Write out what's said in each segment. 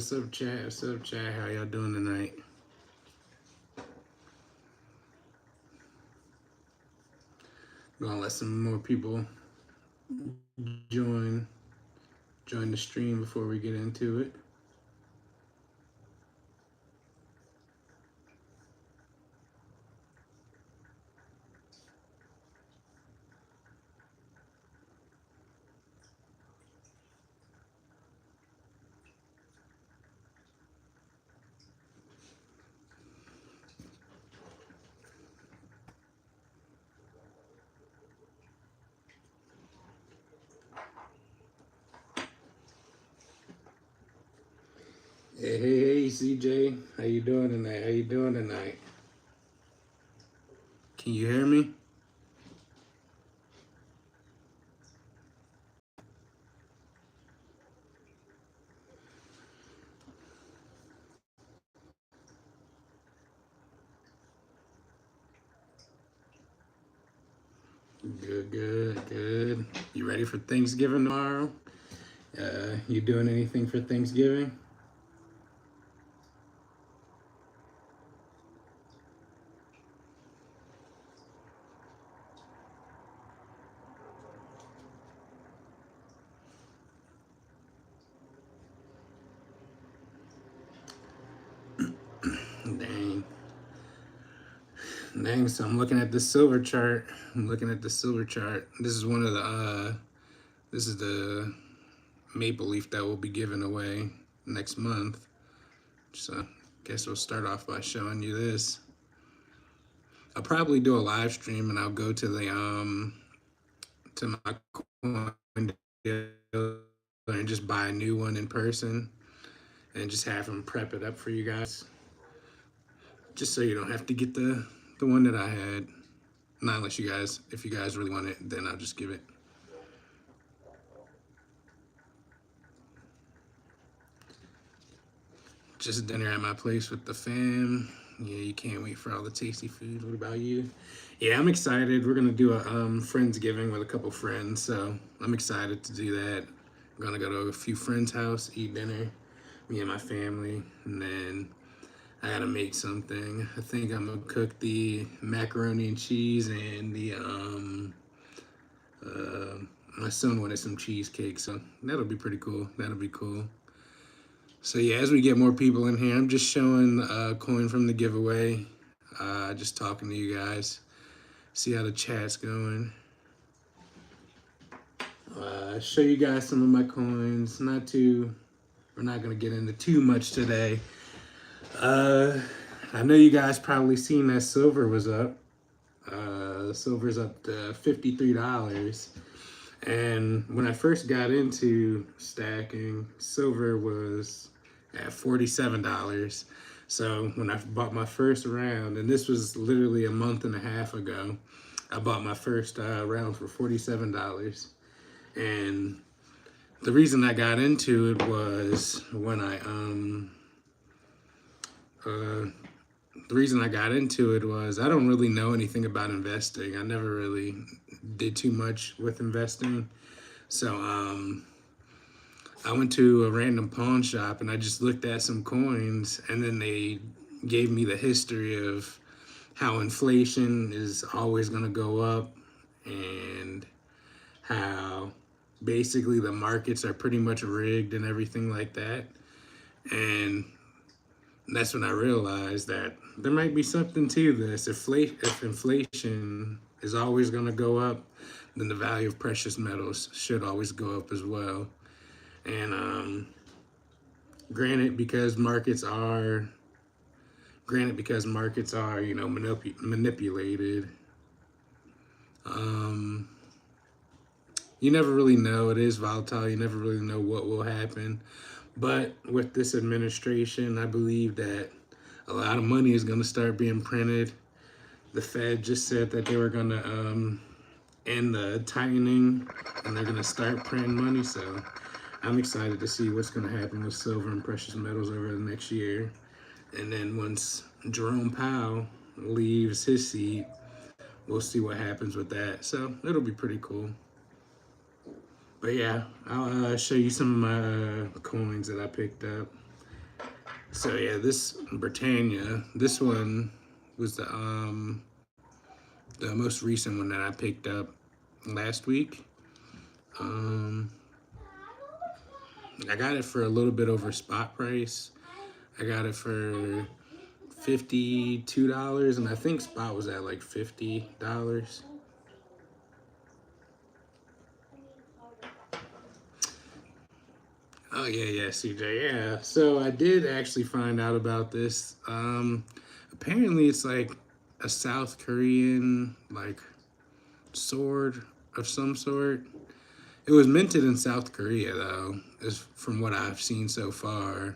What's up, chat? What's up, chat? How y'all doing tonight? Gonna let some more people join the stream before we get into it. Hey, CJ. How you doing tonight? How you doing tonight? Can you hear me? Good. You ready for Thanksgiving tomorrow? You doing anything for Thanksgiving? Dang, so I'm looking at the silver chart. This is one of the this is the maple leaf that will be given away next month. So guess we'll start off by showing you this. I'll probably do a live stream and I'll go to the to my coin dealer and just buy a new one in person and just have them prep it up for you guys. Just so you don't have to get the one that I had. Not unless if you guys really want it, then I'll just give it. Just dinner at my place with the fam. Yeah, you can't wait for all the tasty food. What about you? Yeah, I'm excited. We're gonna do a Friendsgiving with a couple friends, so I'm excited to do that. We're gonna go to a few friends' house, eat dinner, me and my family, and then I gotta make something. I think I'm gonna cook the macaroni and cheese and the my son wanted some cheesecake, so that'll be pretty cool. So yeah, as we get more people in here, I'm just showing a coin from the giveaway. Just talking to you guys. See how the chat's going. Show you guys some of my coins. We're not gonna get into too much today. I know you guys probably seen that silver was up. Silver's up to $53. And when I first got into stacking, silver was at $47. So when I bought my first round, and this was literally a month and a half ago, I bought my first round for $47. And the reason I got into it was when I I don't really know anything about investing. I never really did too much with investing. So I went to a random pawn shop and I just looked at some coins, and then they gave me the history of how inflation is always going to go up and how basically the markets are pretty much rigged and everything like that. And that's when I realized that there might be something to this. If inflation is always going to go up, then the value of precious metals should always go up as well. And granted, because markets are, you know, manipulated, you never really know. It is volatile. You never really know what will happen. But with this administration, I believe that a lot of money is going to start being printed. The Fed just said that they were going to end the tightening and they're going to start printing money. So I'm excited to see what's going to happen with silver and precious metals over the next year. And then once Jerome Powell leaves his seat, we'll see what happens with that. So it'll be pretty cool. But yeah, I'll show you some of my coins that I picked up. So yeah, this Britannia, this one was the most recent one that I picked up last week. Um, I got it for a little bit over spot price. I got it for $52, and I think spot was at like $50. Oh yeah, CJ, yeah. So I did actually find out about this. Apparently it's like a South Korean like sword of some sort. It was minted in South Korea though, is from what I've seen so far,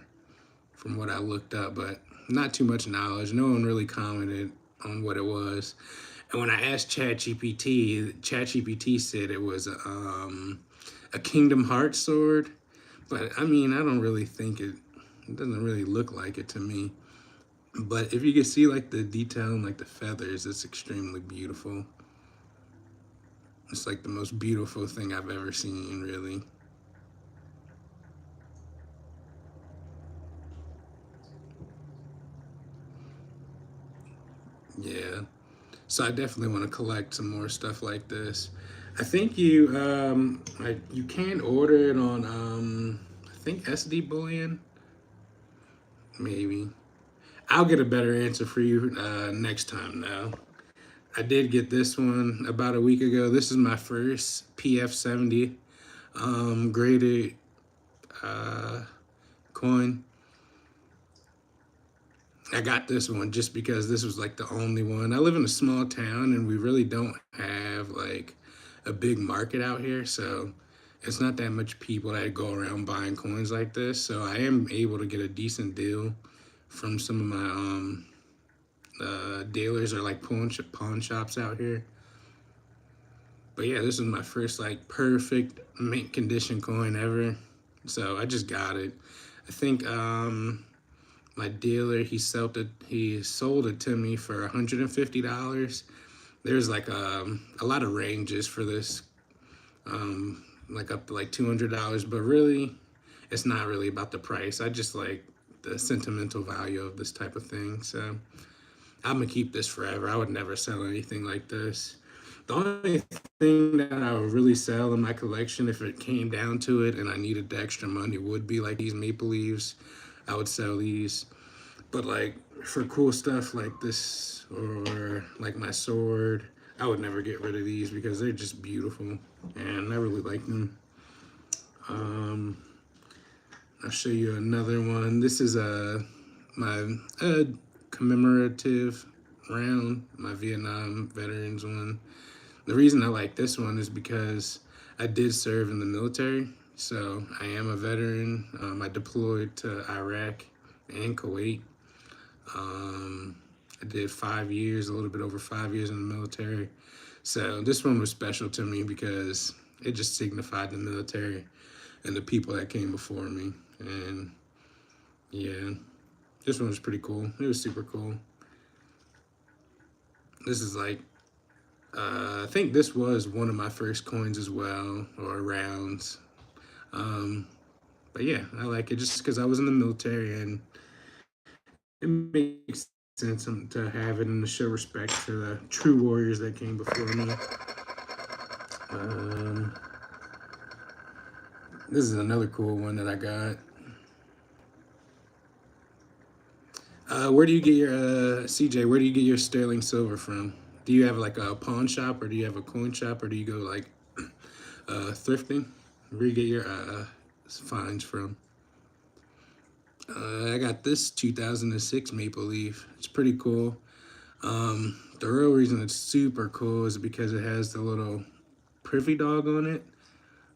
from what I looked up, but not too much knowledge. No one really commented on what it was. And when I asked ChatGPT said it was a Kingdom Hearts sword. But I mean, I don't really think it doesn't really look like it to me. But if you can see like the detail and like the feathers, it's extremely beautiful. It's like the most beautiful thing I've ever seen, really. Yeah. So I definitely want to collect some more stuff like this. I think you can order it on I think SD Bullion, maybe. I'll get a better answer for you next time now. I did get this one about a week ago. This is my first PF70 graded uh, coin. I got this one just because this was like the only one. I live in a small town and we really don't have like a big market out here. So it's not that much people that go around buying coins like this. So I am able to get a decent deal from some of my dealers or like pawn shops out here. But yeah, this is my first like perfect mint condition coin ever. So I just got it. I think my dealer he sold it to me for $150. There's like a lot of ranges for this, like up to like $200, but really it's not really about the price. I just like the sentimental value of this type of thing. So I'm gonna keep this forever. I would never sell anything like this. The only thing that I would really sell in my collection, if it came down to it and I needed the extra money, would be like these maple leaves. I would sell these. But like for cool stuff like this or like my sword, I would never get rid of these because they're just beautiful and I really like them. Um, I'll show you another one. This is my commemorative round, my Vietnam veterans one. The reason I like this one is because I did serve in the military. So I am a veteran. I deployed to Iraq and Kuwait. Um, I did 5 years, a little bit over 5 years in the military. So this one was special to me because it just signified the military and the people that came before me. And yeah, this one was pretty cool. It was super cool. This is like I think this was one of my first coins as well, or rounds. Um, but yeah, I like it just because I was in the military and it makes sense to have it and to show respect to the true warriors that came before me. Um, this is another cool one that I got. Where do you get your CJ? Where do you get your sterling silver from? Do you have like a pawn shop, or do you have a coin shop, or do you go like thrifting? Where do you get your finds from? I got this 2006 Maple Leaf. It's pretty cool. The real reason it's super cool is because it has the little privy dog on it.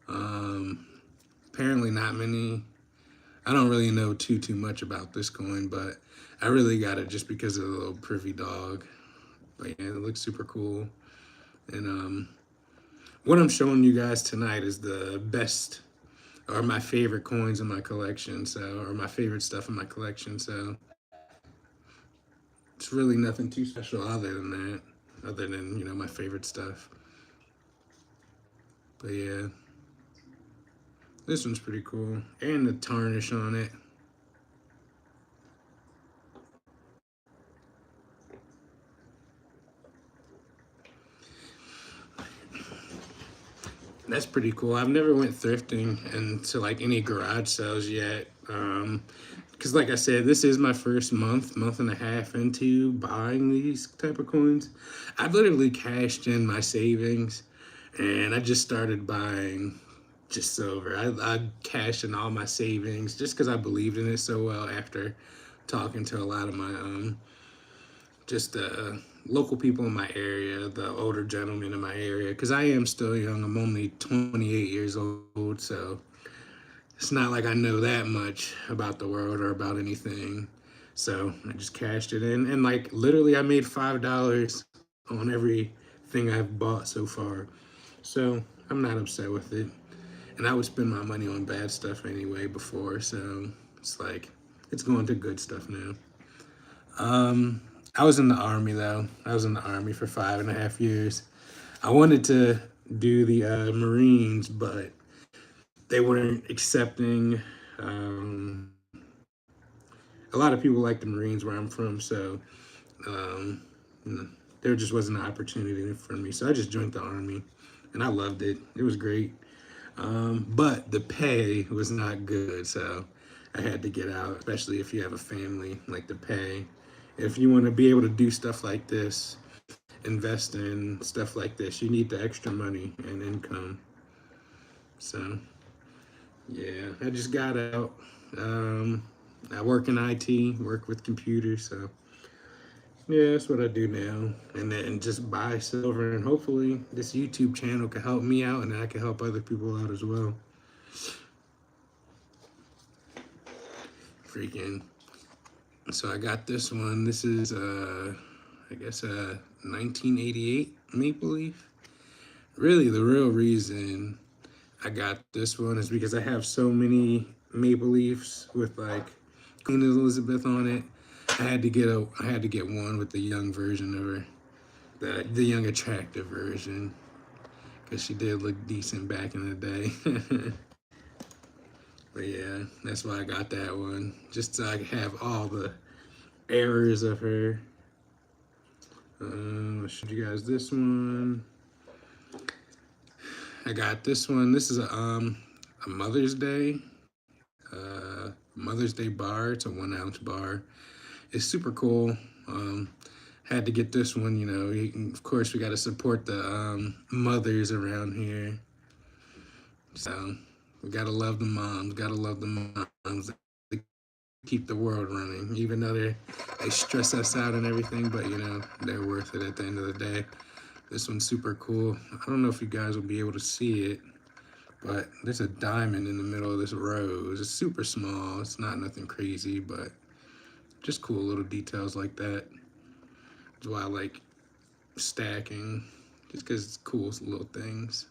Um, Apparently not many. I don't really know too much about this coin, but I really got it just because of the little privy dog. But yeah, it looks super cool. And what I'm showing you guys tonight is the best or my favorite coins in my collection. So, or my favorite stuff in my collection. So it's really nothing too special other than that, other than, my favorite stuff. But yeah, this one's pretty cool. And the tarnish on it. That's pretty cool. I've never went thrifting into like any garage sales yet. Because like I said, this is my first month and a half into buying these type of coins. I've literally cashed in my savings, and I just started buying just silver. I cashed in all my savings just because I believed in it so well after talking to a lot of my just local people in my area, the older gentlemen in my area, because I am still young. I'm only 28 years old, so it's not like I know that much about the world or about anything. So I just cashed it in, and like literally, I made $5 on everything I've bought so far. So I'm not upset with it, and I would spend my money on bad stuff anyway before. So it's like it's going to good stuff now. Um, I was in the army though. I was in the army for 5.5 years. I wanted to do the Marines, but they weren't accepting. Um, a lot of people like the Marines where I'm from, so um, you know, there just wasn't an opportunity for me. So I just joined the army, and I loved it. It was great, but the pay was not good, so I had to get out. Especially if you have a family, like the pay. If you want to be able to do stuff like this, invest in stuff like this, you need the extra money and income. So yeah, I just got out. Um, I work in IT, work with computers, so yeah, that's what I do now. And then just buy silver, and hopefully this YouTube channel can help me out, and I can help other people out as well. Freaking. So I got this one. This is I guess 1988 Maple Leaf. Really, the real reason I got this one is because I have so many Maple Leafs with like Queen Elizabeth on it. I had to get one with the young version of her, the young attractive version, because she did look decent back in the day. But yeah, that's why I got that one, just so I could have all the errors of her. I'll show you guys this one. I got this one. This is a Mother's Day bar. It's a 1 ounce bar. It's super cool. Um, Had to get this one. Of course we got to support the mothers around here. So we gotta love the moms. Gotta love the moms. They keep the world running, even though they stress us out and everything. But they're worth it at the end of the day. This one's super cool. I don't know if you guys will be able to see it, but there's a diamond in the middle of this rose. It's super small. It's not nothing crazy, but just cool little details like that. That's why I like stacking, just because it's cool little things.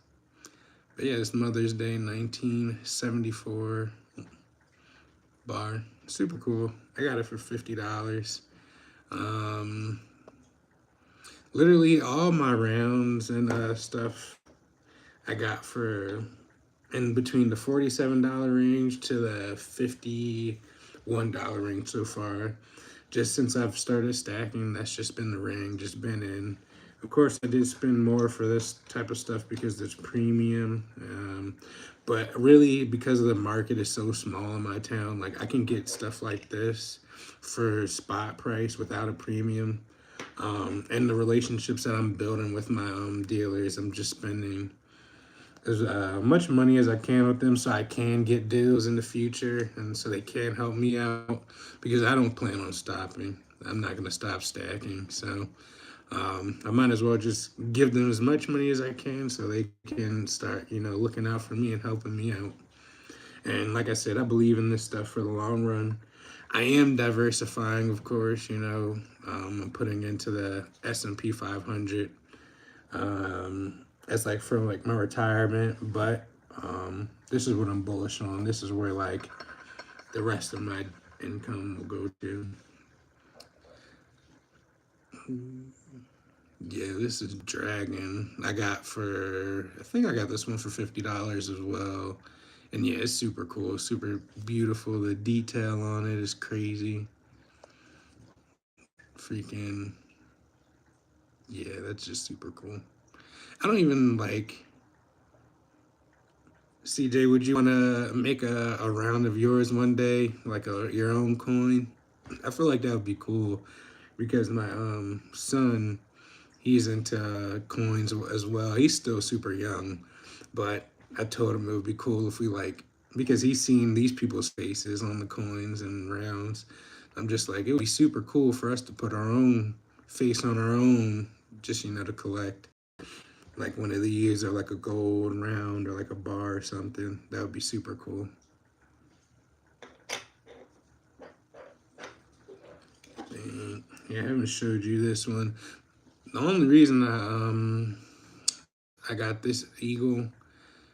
But yeah, it's Mother's Day 1974 bar. Super cool. I got it for $50. Um, Literally all my rounds and stuff I got for in between the $47 range to the $51 range so far. Just since I've started stacking, that's just been the ring, just been in. Of course, I did spend more for this type of stuff because it's premium. But really, because the market is so small in my town, like I can get stuff like this for spot price without a premium. And the relationships that I'm building with my dealers, I'm just spending as much money as I can with them so I can get deals in the future and so they can help me out because I don't plan on stopping. I'm not going to stop stacking. So I might as well just give them as much money as I can so they can start, looking out for me and helping me out. And like I said, I believe in this stuff for the long run. I am diversifying, of course, I'm putting into the S&P 500. That's like for like my retirement, but this is what I'm bullish on. This is where like the rest of my income will go to. Yeah, this is Dragon. I think I got this one for $50 as well. And yeah, it's super cool, super beautiful. The detail on it is crazy. Freaking, yeah, that's just super cool. I don't even like CJ, would you want to make a round of yours one day, like your own coin? I feel like that would be cool because my son, he's into coins as well. He's still super young, but I told him it would be cool if we like, because he's seen these people's faces on the coins and rounds. I'm just like, it would be super cool for us to put our own face on our own, just to collect like one of these or like a gold round or like a bar or something. That would be super cool. Dang. Yeah, I haven't showed you this one. The only reason I got this eagle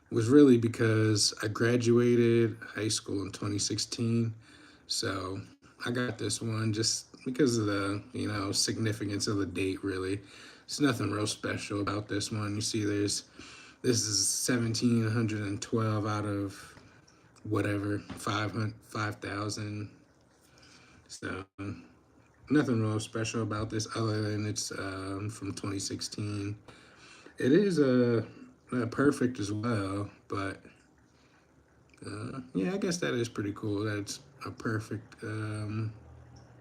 was really because I graduated high school in 2016. So I got this one just because of the, significance of the date, really. There's nothing real special about this one. You see, this is 1712 out of whatever, 5,000. So nothing real special about this other than it's from 2016. It is perfect as well, but yeah, I guess that is pretty cool. That's a perfect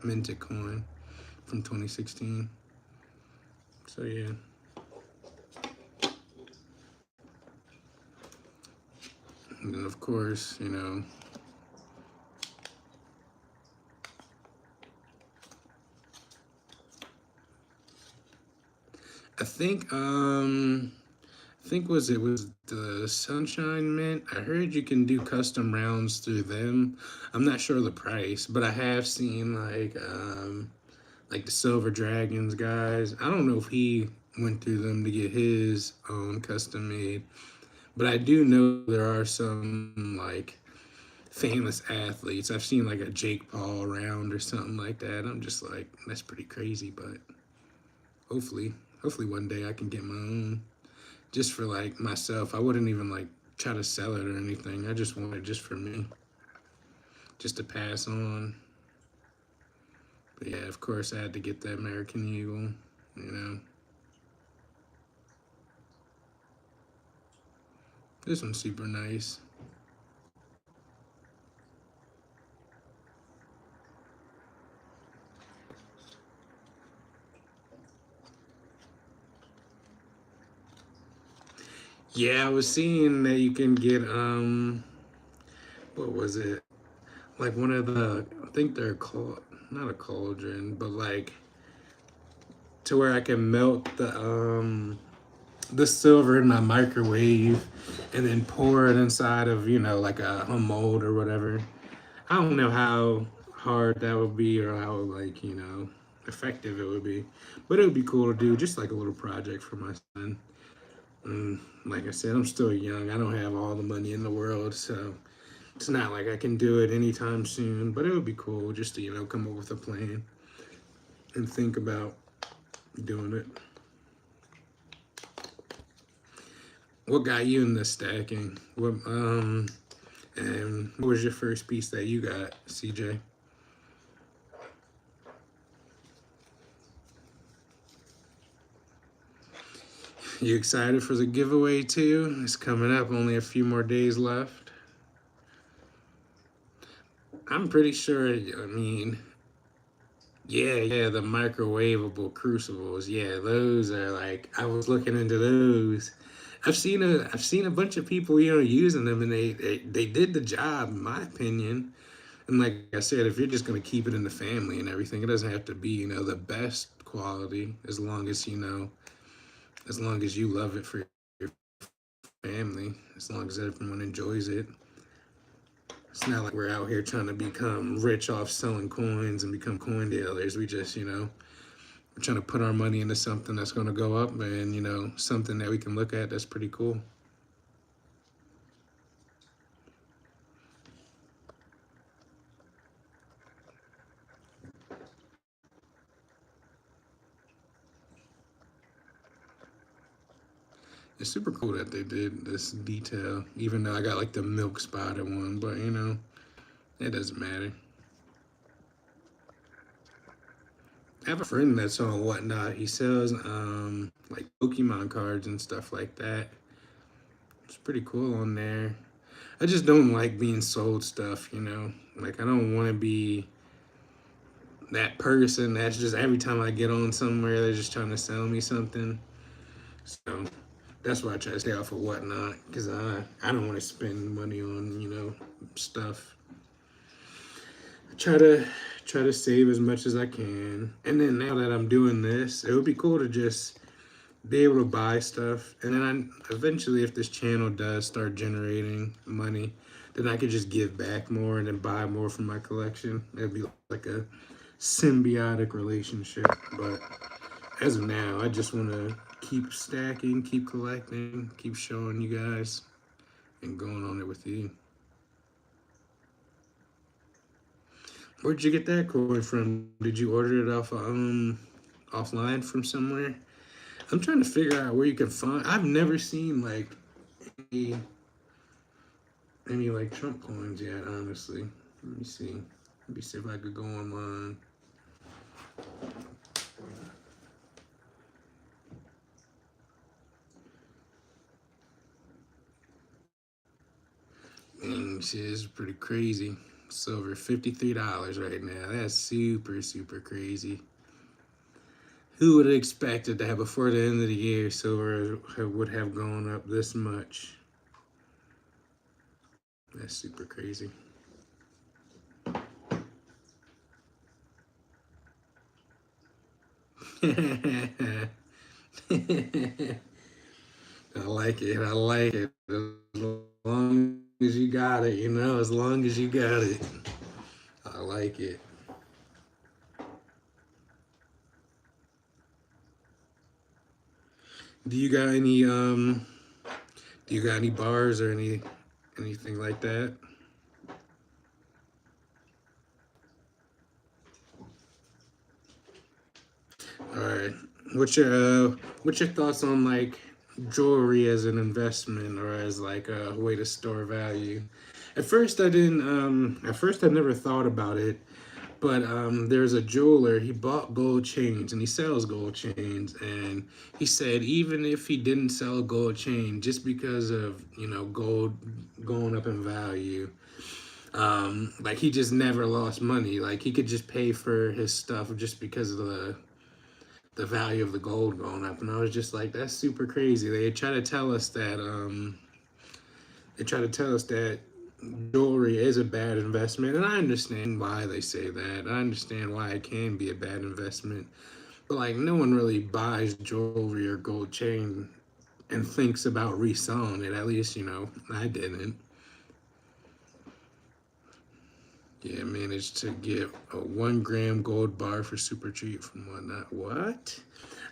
minted coin from 2016. So yeah. And then of course, I think was the Sunshine Mint. I heard you can do custom rounds through them. I'm not sure the price, but I have seen like the Silver Dragons guys. I don't know if he went through them to get his own custom made, but I do know there are some like famous athletes. I've seen like a Jake Paul round or something like that. I'm just like, that's pretty crazy, but hopefully, hopefully one day I can get my own just for like myself. I wouldn't even like try to sell it or anything. I just want it just for me, just to pass on. But yeah, of course I had to get the American Eagle, you know. This one's super nice. Yeah, I was seeing that you can get what was it? Like one of the, I think they're called, not a cauldron, but like to where I can melt the silver in my microwave and then pour it inside of, like a mold or whatever. I don't know how hard that would be or how like, effective it would be. But it would be cool to do just like a little project for my son. And like I said, I'm still young. I don't have all the money in the world, so it's not like I can do it anytime soon. But it would be cool just to, come up with a plan and think about doing it. What got you in the stacking? And what was your first piece that you got, CJ? You excited for the giveaway too? It's coming up, only a few more days left. I'm pretty sure, yeah, the microwavable crucibles. Yeah, those are like, I was looking into those. I've seen a bunch of people, using them, and they did the job, in my opinion. And like I said, if you're just gonna keep it in the family and everything, it doesn't have to be, the best quality, as long as you love it for your family, as long as everyone enjoys it. It's not like we're out here trying to become rich off selling coins and become coin dealers. We just, we're trying to put our money into something that's going to go up and, something that we can look at that's pretty cool. It's super cool that they did this detail, even though I got like the milk spotted one, but it doesn't matter. I have a friend that's on Whatnot. He sells like Pokemon cards and stuff like that. It's pretty cool on there. I just don't like being sold stuff, you know. Like I don't want to be that person that's just every time I get on somewhere they're just trying to sell me something. So that's why I try to stay off of Whatnot because I don't want to spend money on stuff. I try to save as much as I can, and then now that I'm doing this, it would be cool to just be able to buy stuff, and then eventually, if this channel does start generating money, then I could just give back more and then buy more from my collection. It'd be like a symbiotic relationship. But as of now, I just want to keep stacking, keep collecting, keep showing you guys, and going on it with you. Where'd you get that coin from? Did you order it off offline from somewhere? I'm trying to figure out where you can find. I've never seen like any, any like Trump coins yet. Honestly, let me see. Let me see if I could go online. And shit is pretty crazy. It's over $53 right now. That's super crazy. Who would have expected that before the end of the year, silver would have gone up this much? That's super crazy. I like it. I like it. As long as you got it, as long as you got it. I like it. Do you got any bars or anything like that? All right. What's your thoughts on like jewelry as an investment or as like a way to store value? At first I didn't at first I never thought about it, but there's a jeweler, he bought gold chains and he sells gold chains, and he said even if he didn't sell a gold chain just because of, gold going up in value, like he just never lost money. Like he could just pay for his stuff just because of the value of the gold going up. And I was just like, that's super crazy. They try to tell us that jewelry is a bad investment, and I understand why they say that. I understand why it can be a bad investment. But like no one really buys jewelry or gold chain and thinks about reselling it. At least, I didn't. Yeah, managed to get a 1 gram gold bar for super cheap from Whatnot. What?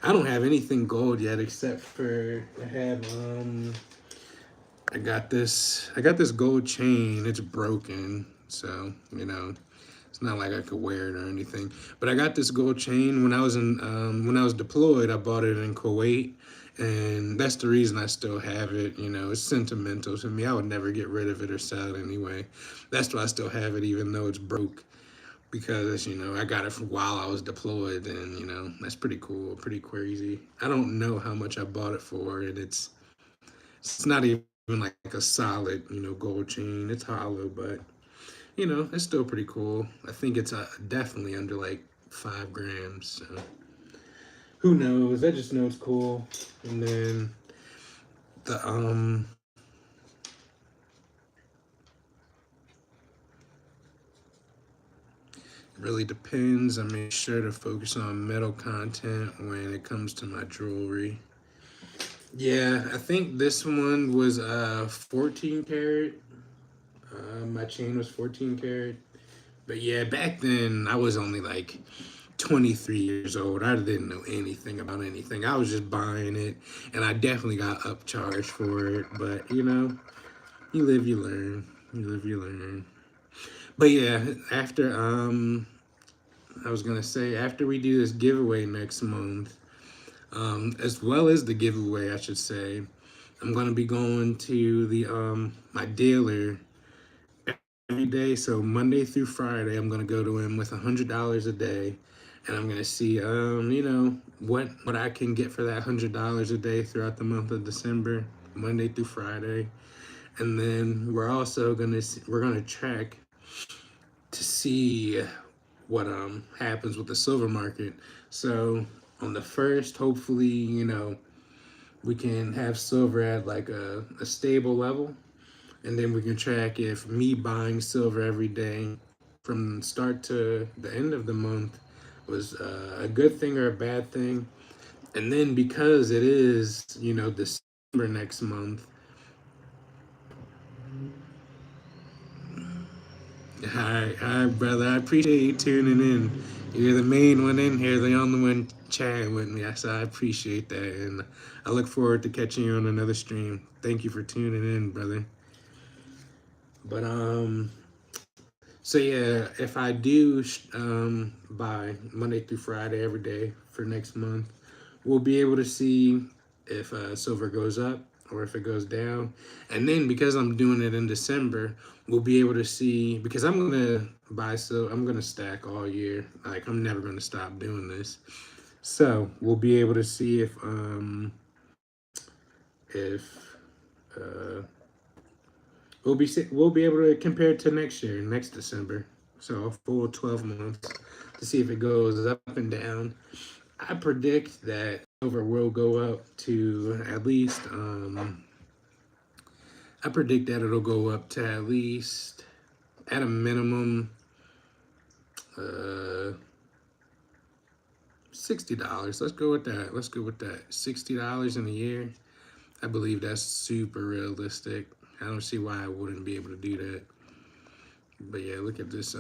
I don't have anything gold yet except for I got this gold chain. It's broken, so it's not like I could wear it or anything. But I got this gold chain when I was deployed. I bought it in Kuwait, and that's the reason I still have it. It's sentimental to me. I would never get rid of it or sell it anyway. That's why I still have it, even though it's broke. Because I got it from while I was deployed, and that's pretty cool, pretty crazy. I don't know how much I bought it for, and it's not even like a solid gold chain. It's hollow, but it's still pretty cool. I think it's definitely under like 5 grams. So who knows? I just know it's cool. And then the really depends. I make sure to focus on metal content when it comes to my jewelry. Yeah, I think this one was 14 karat. My chain was 14 karat. But yeah, back then I was only like 23 years old. I didn't know anything about anything. I was just buying it, and I definitely got upcharged for it. But you live, you learn. You live, you learn. But yeah, after I was gonna say after we do this giveaway next month, as well as the giveaway, I should say, I'm gonna be going to the my dealer every day. So Monday through Friday, I'm gonna go to him with $100 a day, and I'm gonna see what I can get for that $100 a day throughout the month of December, Monday through Friday. And then we're gonna check to see what happens with the silver market. So on the first, hopefully, we can have silver at like a stable level, and then we can track if me buying silver every day from start to the end of the month was a good thing or a bad thing. And then because it is, December next month. Hi, brother. I appreciate you tuning in. You're the main one in here, the only one chatting with me. So I appreciate that, and I look forward to catching you on another stream. Thank you for tuning in, brother. But so yeah, if I do buy Monday through Friday every day for next month, we'll be able to see if silver goes up or if it goes down. And then because I'm doing it in December, we'll be able to see, because I'm gonna buy silver, I'm gonna stack all year. Like I'm never gonna stop doing this. So we'll be able to see if uh, we'll be able to compare it to next year, next December. So a full 12 months to see if it goes up and down. I predict that silver will go up to at least. I predict that it'll go up to at least, at a minimum, uh, $60. Let's go with that. $60 in a year. I believe that's super realistic. I don't see why I wouldn't be able to do that. But yeah, look at this.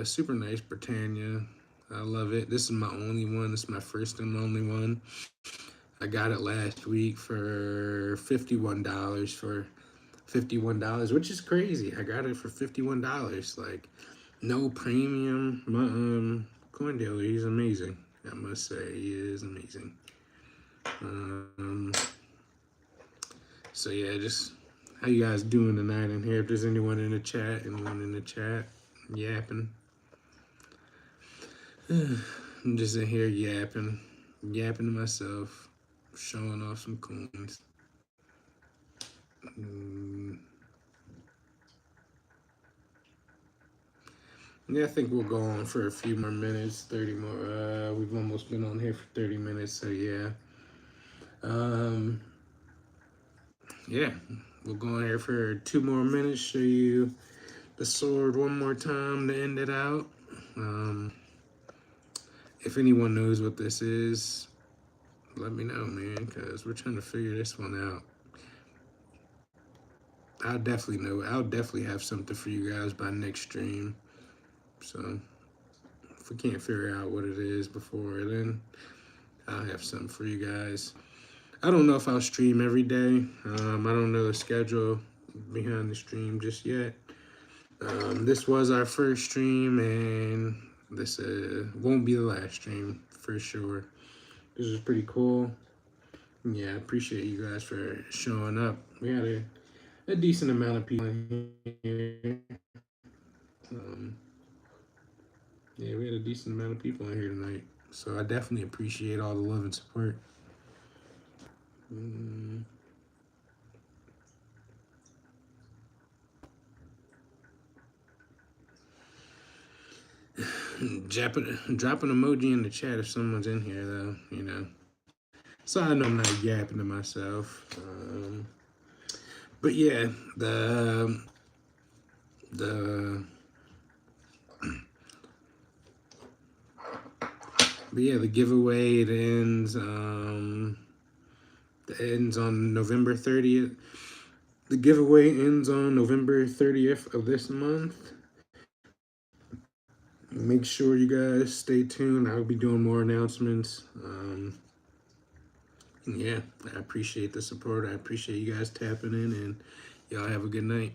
Super nice Britannia. I love it. This is my only one. This is my first and only one. I got it last week for $51, which is crazy. I got it for $51. Like, no premium. My coin dealer, he's amazing. I must say, he is amazing. So yeah, just how you guys doing tonight in here? If there's anyone in the chat, yapping. I'm just in here yapping to myself, showing off some coins. Yeah, I think we'll go on for a few more minutes, 30 more. We've almost been on here for 30 minutes, so yeah. Yeah, we'll go on here for 2 more minutes, show you the sword one more time to end it out. If anyone knows what this is, let me know, man, because we're trying to figure this one out. I'll definitely know. I'll definitely have something for you guys by next stream. So if we can't figure out what it is before then, I'll have something for you guys. I don't know if I'll stream every day. I don't know the schedule behind the stream just yet. This was our first stream, and this won't be the last stream for sure. This is pretty cool. Yeah, I appreciate you guys for showing up. We had a decent amount of people in here. Yeah, we had a decent amount of people in here tonight. So I definitely appreciate all the love and support. Drop an emoji in the chat if someone's in here, though, So I know I'm not yapping to myself. But yeah, the giveaway, it ends on November 30th. The giveaway ends on November 30th of this month. Make sure you guys stay tuned. I'll be doing more announcements. Yeah, I appreciate the support. I appreciate you guys tapping in, and y'all have a good night.